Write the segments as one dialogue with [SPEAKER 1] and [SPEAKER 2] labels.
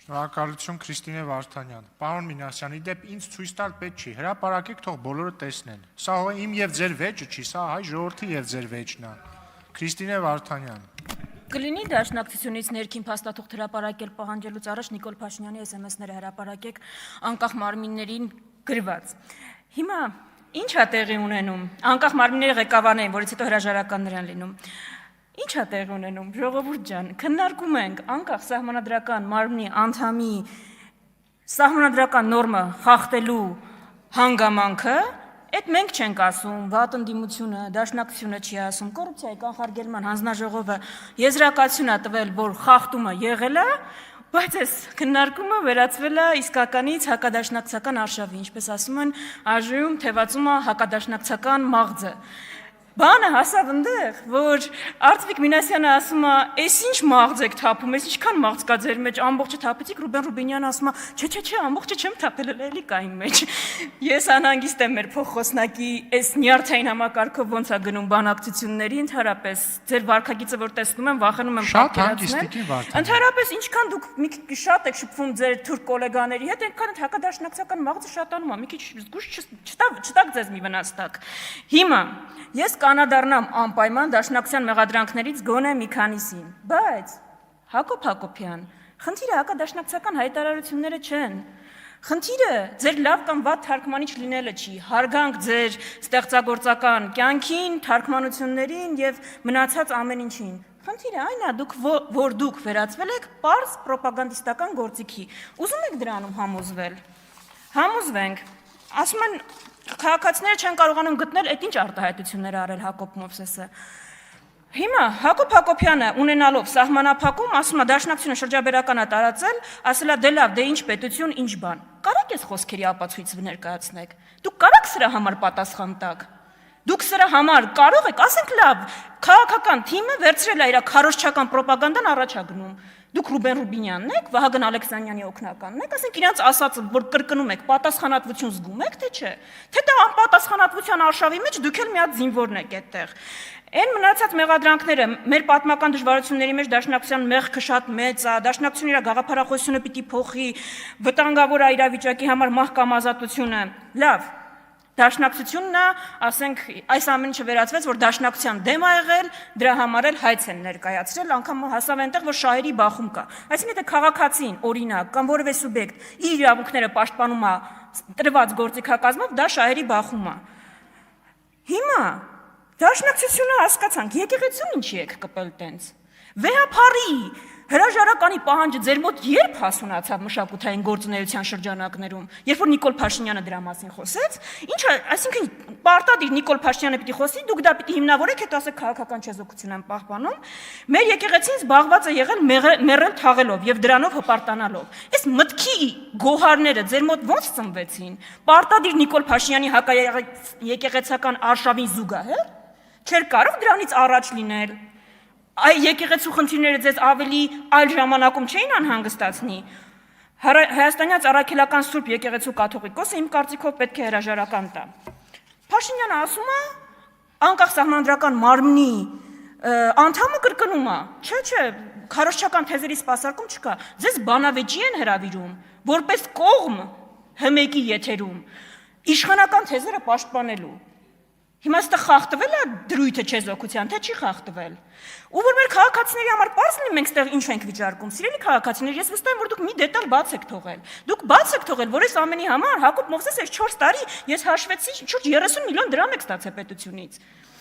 [SPEAKER 1] Շնորհակալություն Քրիստինե Վարդանյան։ Պարոն Մինասյան, իդեպ ինձ ցույց տալ պետք չի, հրապարակեք, թող բոլորը տեսնեն։ Սա իմ եւ ձեր վեճը չի, սա հայ ժողովրդի եւ ձեր վեճն է։ Քրիստինե Վարդանյան։
[SPEAKER 2] Կլինի դաշնակցությունից ներքին փաստաթուղթ հրապարակել պահանջելուց առաջ Նիկոլ Փաշինյանի SMS-ները հրապարակեք անկախ մարմիններին գրված։ Հիմա ինչ է տեղի ունենում։ Անկախ մարմինների ղեկավարներին, որից հետո հրաժարականներ են լինում։ Ինչ է տեղի ունենում, ժողովուրդ ջան, քննարկում ենք անկախ սահմանադրական մարմնի անդամի սահմանադրական նորմը խախտելու հանգամանքը, այդ մենք չենք ասում, վատ ընդդիմությունը, դաշնակցությունը չի ասում, կոռուպցիայի կանխարգելման հանձնաժողովը եզրակացություն է տվել, որ խախտումը եղել է, բայց այս քննարկումը վերածվել է իսկականից հակադաշնակցական արշավի, ինչպես ասում են, ԱԺ-ում թևածում է հակադաշնակցական մաղձը։ Բանը հասավ ընդեղ, որ Արծվիկ Մինասյանը ասում է, «Էս ինչ մաղձ եք թափում, էս ինչքան մաղձ կա ձեր մեջ, ամբողջը թափեցիք», Ռուբեն Ռուբինյանը ասում է, «Չէ, ամբողջը չեմ թափել, էլի կա իմ մեջ»։ Ես անհանգիստ եմ մեր փոխոսնակի այս նյարդային համակարգով ոնց է գնում բանակցությունների, ընդհանրապես ձեր վարքագիծը որ տեսնում եմ, վախենում եմ պատկերացնել։ Ընդհանրապես ինչքան դուք մի քիչ շատ եք շփվում ձեր թուրք գոլեգաների հետ, այնքան հակադաշնակցական մաղձը շատանում է, մի քիչ զգուշ չտակ ձեզ մի վնաս տակ։ Հիմա ես կանադառնամ անպայման դաշնակցության մեղադրանքներից գոնե մի քանիսին, բայց Հակոբ Հակոբյան, խնդիրը հակադաշնակցական հայտարարությունները չեն։ Խնդիրը ձեր լավ կամ վատ թարգմանիչ լինելը չի, հարգանք ձեր ստեղծագործական կյանքին, թարգմանություններին եւ մնացած ամեն ինչին։ Խնդիրը այն է, որ դուք վերածվել եք պարզ պրոպագանդիստական գործիքի։ Ուզում եք դրանում համոզվել։ Համոզվենք։ Ասում են քաղաքացիները չեն կարողանում գտնել այդ ինչ արտահայտություններ արել Հակոբ Մովսեսը։ Հիմա Հակոբ Հակոբյանը ունենալով սահմանափակում, ասում է դաշնակցությունը շրջաբերական է տարածել, ասել է դե լավ, դե ինչ պետություն, ինչ բան։ Կարաք այս խոսքերի ապացույց ներկայացնեք։ Դուք կարաք սրա համար պատասխան տաք։ Դուք սրա համար կարող եք, ասենք լավ, քաղաքական թիմը վերցրել է իր քարոզչական պրոպագանդան առաջ է գնում։ Դուք Ռուբեն Ռուբինյանն եք, Վահագն Ալեքսանյանի օգնականն եք, ասենք իրանց ասածը, որ կրկնում եք, պատասխանատվություն զգում եք, թե չէ։ Թե դա անպատասխանատվության արշավի մեջ դուք էլ մի հատ զինվորն եք այդտեղ։ Այն մնացած մեղադրանքները մեր պատմական դժվարությունների մեջ դաշնակցության մեղքը շատ մեծ է, դաշնակցությունը իր գաղափարախոսությունը պիտի փոխի, վտանգավոր է իրավիճակի համար մահ կամ ազատությունը։ Լավ, դաշնակցությունն է, ասենք, այս ամեն ինչը վերածվեց, որ դաշնակցության դեմ է եղել, դրա համար էլ հայց են ներկայացրել, անգամ հասավ այնտեղ, որ շահերի բախում կա։ Այսինքն, եթե քաղաքացին, օրինակ, կամ որևէ սուբյեկտ իր իրավունքները պաշտպանում է տրված գործիքակազմով, դա շահերի բախում է։ Հիմա դաշնակցությունը հասկացանք, եկեղեցուն ինչի եք կպել տենց։ Վեհափարի հրաժարականի պահանջը ձեր մոտ երբ հասունացավ մշակութային գործունեության շրջանակներում, երբ որ Նիկոլ Փաշինյանը դրա մասին խոսեց, ինչը, այսինքն պարտադիր Նիկոլ Փաշինյանը պիտի խոսի, դուք դա պիտի հիմնավորեք, հետո ասեք քաղաքական չեզոքություն են պահպանում, մեր եկեղեցին զբաղված է եղել մեռել թաղելով եւ դրանով հպարտանալով։ Այս մտքի գոհարները ձեր մոտ ոնց ծնվեցին։ Պարտադիր Նիկոլ Փաշինյանի հակաեկեղեցական արշավին զուգահեռ չէր կարող դրանից առաջ լինել։ Այ եկեղեցու խնդիրները ձեզ ավելի այլ ժամանակում չէին անհանգստացնի։ Հայաստանյան Առաքելական Սուրբ եկեղեցու կաթողիկոսը իմ կարծիքով պետք է հրաժարական տա։ Փաշինյանը ասում է, անկախ սահմանադրական մարմնի անդամը կրկնում է։ Չէ, քարոզչական թեզերի սպասարկում չկա։ Ձեզ բանավեճի են հրավիրում, որպես կողմ ՀՄԵԿ-ի եթերում իշխանական թեզերը պաշտպանելու։ Հիմա ստը խախտվել է դրույթը չեզոքության, թե չի խախտվել։ Ու որ մեր քաղաքացիների համար պարզ լինի, մենք ստեղ ինչ ենք վիճարկում։ Սիրելի քաղաքացիներ, ես վստահ եմ, որ դուք մի դետալ բաց եք թողել։ Դուք բաց եք թողել, որ այս ամենի համար Հակոբ Մովսեսը 4 տարի ես հաշվեցի, շուրջ 30 միլիոն դրամ եք ստացել պետությունից։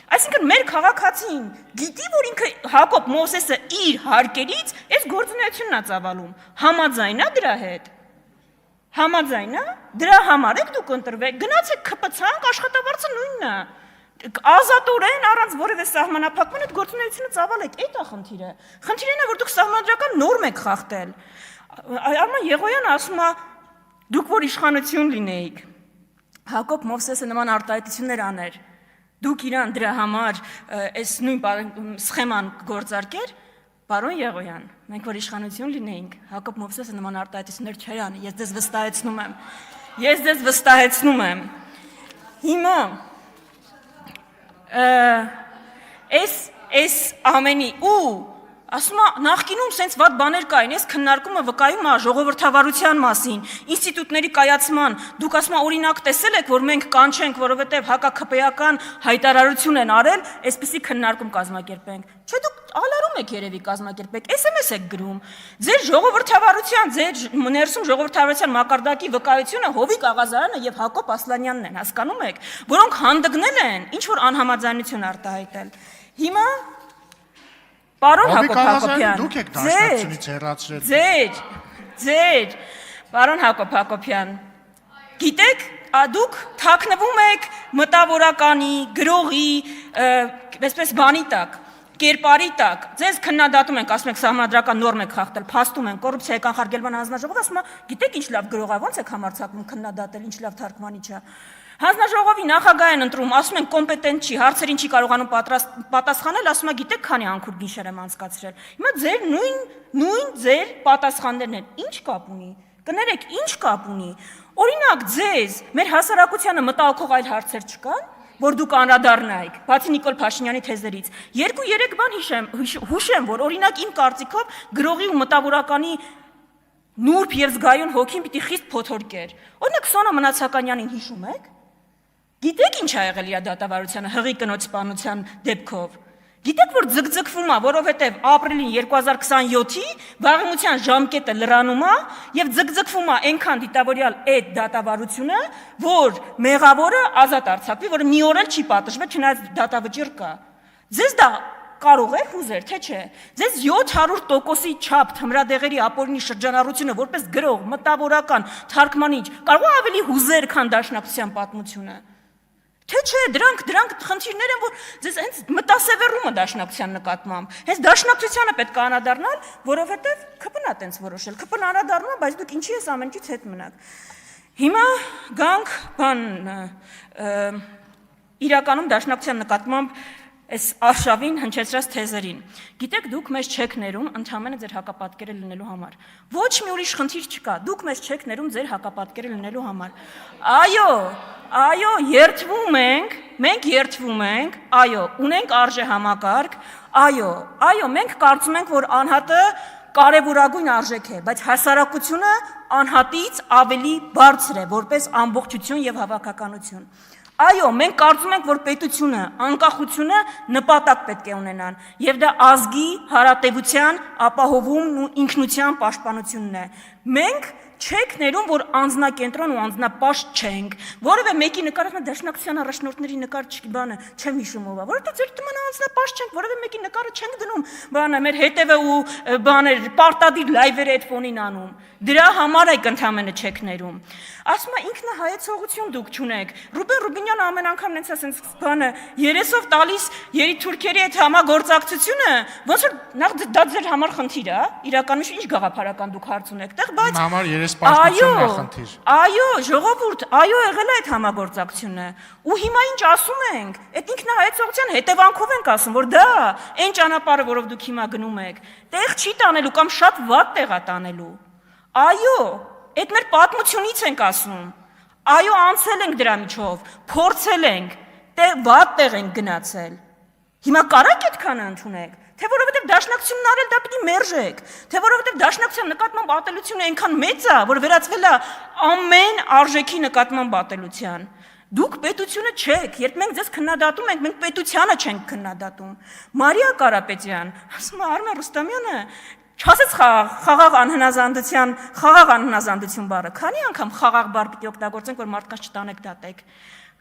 [SPEAKER 2] Այսինքն մեր քաղաքացին գիտի, որ ինքը Հակոբ Մովսեսը իր հարկերից այս գործունեությունն է ծավալում։ Համաձայն է դրա հետ։ Համաձայն է։ Դրա համար եք դուք ընտրվել։ Գնացեք ՔՊՑ-անք, աշխատավարձը նույնն է։ Ազատորեն առանց որևէ սահմանափակման այդ գործունեությունը ծավալեք, այդ է խնդիրը։ Խնդիրն է, որ դուք սահմանադրական նորմ եք խախտել։ Արման Եղոյանը ասում է, դուք որ իշխանություն լինեիք, Հակոբ Մովսեսը նման արտահայտություններ աներ, դուք իրան դրա համար այս նույն սխեման գործարկեր, պարոն Եղոյան, մենք որ իշխանություն լինեինք, Հակոբ Մովսեսը նման արտահայտություններ չէր անի, ես ձեզ վստահեցնում եմ։ Հիմա այս ամենի ու Ասում է նախկինում սենց վատ բաներ կային, ես քննարկումը վկայում է ժողովրդավարության մասին, ինստիտուտների կայացման, դուք ասում օրինակ տեսել եք, որ մենք կանչենք, որովհետև հակաքպեական հայտարարություն են արել, այսպիսի քննարկում կազմակերպենք։ Չէ, դուք ալարում եք երևի կազմակերպեք, SMS եք գրում։ Ձեր ժողովրդավարության, ձեր ներսում ժողովրդավարության մակարդակի վկայությունը Հովիկ Աղազարյանը եւ Հակոբ Ասլանյանն են, հասկանում եք, որոնք հանդգնել են ինչ որ անհամաձայնություն արտահայտել։ Հիմա Պարոն Հակոբ Հակոբյան,
[SPEAKER 1] դուք եք դաշնակցությունից հեռացրել։
[SPEAKER 2] Ձեր, պարոն Հակոբ Հակոբյան, գիտեք, դուք թաքնվում եք մտավորականի, գրողի, այսպես բանի տակ, կերպարի տակ, ձեզ քննադատում ենք, ասում եք սահմանադրական նորմ եք խախտել, փաստում են, կոռուպցիայի կանխարգելման հանձնաժողովը ասում է, գիտեք ինչ լավ գրող է, ո՞նց եք համարձակվում քննադատել, ինչ լավ թարգմանիչ է։ Հանձնաժողովի նախագահ են ընտրում, ասում են կոմպետենտ չի, հարցերին չի կարողանում պատասխանել, ասում է գիտեք քանի անքուր գիշեր եմ անցկացրել։ Հիմա ձեր նույն ձեր պատասխաններն են։ Ինչ կապ ունի։ Կներեք, ինչ կապ ունի։ Օրինակ ձեզ մեր հասարակությանը մտահոգող այլ հարցեր չկան, որ դուք անդրադառնայիք, բացի Նիկոլ Փաշինյանի թեզերից։ 2-3 բան հուշեմ, որ օրինակ իմ կարծիքով գրողի ու մտավորականի նուրբ եւ զգայուն հոգին պիտի խիստ փոթորկեր։ Օրինակ Սոնա Մնացականյանին հիշում եք։ Գիտեք ինչ ա եղել իր դատավարությանը հղի կնոջ սպանության դեպքով։ Գիտեք որ ձգձգվում է, որովհետև ապրիլին 2027-ի վաղեմության ժամկետը լրանում է եւ ձգձգվում է այնքան դիտավորյալ այդ դատավարությունը, որ մեղավորը ազատ արձակվի, որը մի օր էլ չի պատժվել, չնայած դատավճիռ կա։ Ձեզ դա կարող է հուզեր, թե չէ։ Ձեզ 700%-ի չափ թմրադեղերի ապօրինի շրջանառությունը որպես գրող, մտավորական, թարգմանիչ կարող է ավելի հուզեր, քան դաշնակցության պատմությունը։ Թե չէ, դրանք խնդիրներ են, որ ձեզ հենց մտասևեռումը դաշնակցության նկատմամբ։ Հենց դաշնակցությանը պետք է անդրադառնալ, որովհետև ԿՊՆ-ն է տենց որոշել։ ԿՊՆ-ն անդրադառնում է, բայց դուք ինչի ես ամեն ինչից հետ մնաք։ Հիմա գանք իրականում դաշնակցության նկատմամբ այս արշավին հնչեցրած թեզերին։ Գիտեք, դուք մեզ չեք ներում ընդհանրապես ձեր հակապատկերը լինելու համար։ Ոչ մի ուրիշ խնդիր չկա։ Դուք մեզ չեք ներում ձեր հակապատկերը լինելու համար։ Այո, երթվում ենք, մենք երթվում ենք, այո, ունենք արժե համակարգ, այո, մենք կարծում ենք, որ անհատը կարևորագույն արժեք է, բայց հասարակությունը անհատից ավելի բարձր է, որպես ամբողջություն եւ հավաքականություն։ Այո, մենք կարծում ենք, որ պետությունը, անկախությունը նպատակ պետք է ունենան, եւ դա ազգի հարատեվության ապահովումն ու ինքնության պաշտպանությունն է։ Մենք չեք ներում, որ անձնակենտրոն ու անձնապաշտ չենք, որևէ մեկի նկարը դաշնակցության առաջնորդների նկար բանը չեմ հիշում ով է, որովհետև ձեր դման անձնապաշտ չենք, որևէ մեկի նկարը չենք դնում, բանը մեր հետևը ու բաներ պարտադիր լայվերը այդ ֆոնին անում։ Դրա համար եք ընդհանրապես չեք ներում։ Ասում է ինքնահայեցողություն դուք չունեք։ Ռուբեն Ռուբինյանը ամեն անգամ նենց ասենց բանը երեսով տալիս երիտուրքերի այդ համագործակցությունը, ոնց որ նախ դա ձեր համար խնդիր է, իրականում ինչ գաղափարական դուք հարց ունեք տեղ, բայց
[SPEAKER 1] համար երեսպաշտությունն է խնդիր։
[SPEAKER 2] Այո, ժողովուրդ, այո եղել է այդ համագործակցությունը։ Ու հիմա ինչ ասում ենք, այդ ինքնահայեցողության հետևանքով ենք ասում, որ դա այն ճանապարհը, որով դուք հիմա գնում եք, տեղ չի տանելու կամ շատ վատ տեղ է տանելու։ Այո, այդ մեր պատմությունից ենք ասում։ Այո, անցել ենք դրա միջով, փորձել ենք, վատ տեղ ենք գնացել։ Հիմա կարա՞ք այդքանը ընդունեք, թե որովհետև դաշնակցությունն արել դա պիտի մերժեք, թե որովհետև դաշնակցության նկատմամբ ատելությունը այնքան մեծ է, որ վերածվել է ամեն արժեքի նկատմամբ ատելության։ Դուք պետությունը չեք, երբ մենք ձեզ քննադատում ենք, մենք պետությանը չենք քննադատում։ Մարիա Կարապետյան, ասում է Արմեն Ռուստամյանը, չասեց խաղաղ անհնազանդություն բառը, քանի անգամ խաղաղ բառ պիտի օգտագործենք, որ մարդկանց չտանեք դատեք։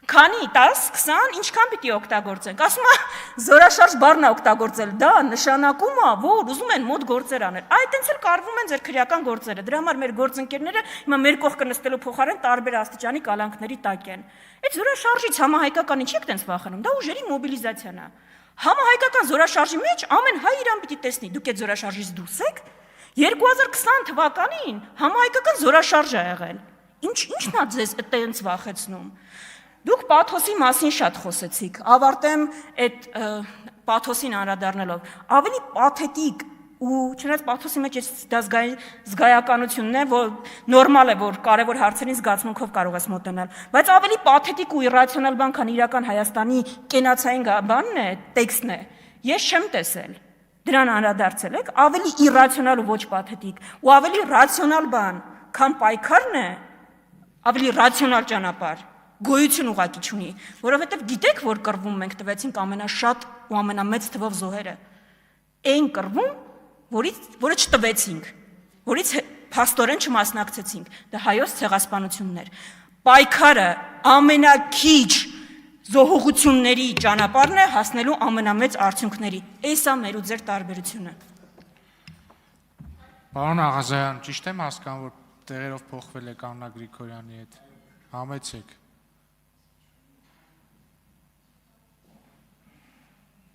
[SPEAKER 2] Քանի 10, 20, ինչքան պիտի օգտագործենք։ Ասում է զորաշարժ բառն է օգտագործել, դա նշանակում է, որ ուզում են մոտ գործեր անել։ Այդ այնց էլ կարվում են ձեր քրեական գործերը։ Դրա համար մեր գործընկերները հիմա մեր կողքը նստելու փոխարեն տարբեր աստիճանի կալանքների տակ են։ Այդ զորաշարժից համահայկական ինչի եք տենց վախենում։ Դա ուժերի մոբիլիզացիան է։ Համահայկական զորաշարժի մեջ ամեն հայ իրան պիտի տեսնի։ Դուք այդ զորաշարժից դուրս եք։ 2020 թվականին համահայկական զորաշարժ է եղել։ Ինչն է ձեզ այդտենց վախեցնում։ Դուք պաթոսի մասին շատ խոսեցիք, ավարտեմ այդ պաթոսին անդրադառնալով, ավելի պաթետիկ ու չնայած պաթոսի մեջ դա զգայականությունն է, որ նորմալ է, որ կարևոր հարցերին զգացմունքով կարող ես մոտենալ, բայց ավելի պաթետիկ ու իրացիոնալ բան, քան իրական Հայաստանի կենացային բանն է, տեքստն է, ես չեմ տեսել։ դրան անդրադարձել եք, ավելի իրացիոնալ ու ոչ պաթետիկ, ու ավելի ռացիոնալ բան, քան պայքարն է, ավելի ռացիոնալ ճանապարհ, գոյություն ուղղակի չունի, որովհետև գիտեք, որ կռվում մենք տվեցինք ամենաշատ ու ամենամեծ թվով զոհերը, այն կռվում, որը չտվեցինք, որից փաստորեն չմասնակցեցինք, դա հայոց ցեղասպանությունն էր, պայքարը ամենակիչ զոհողությունների ճանապարհն է հասնելու ամենամեծ արդյունքների, էսա մեր ու ձեր տարբերությունը։
[SPEAKER 1] Պարոն Աղազարյան, ճիշտ եմ հասկանում, որ տեղերով փոխվել եք Աննա Գրիգորյանի հետ, համեցեք։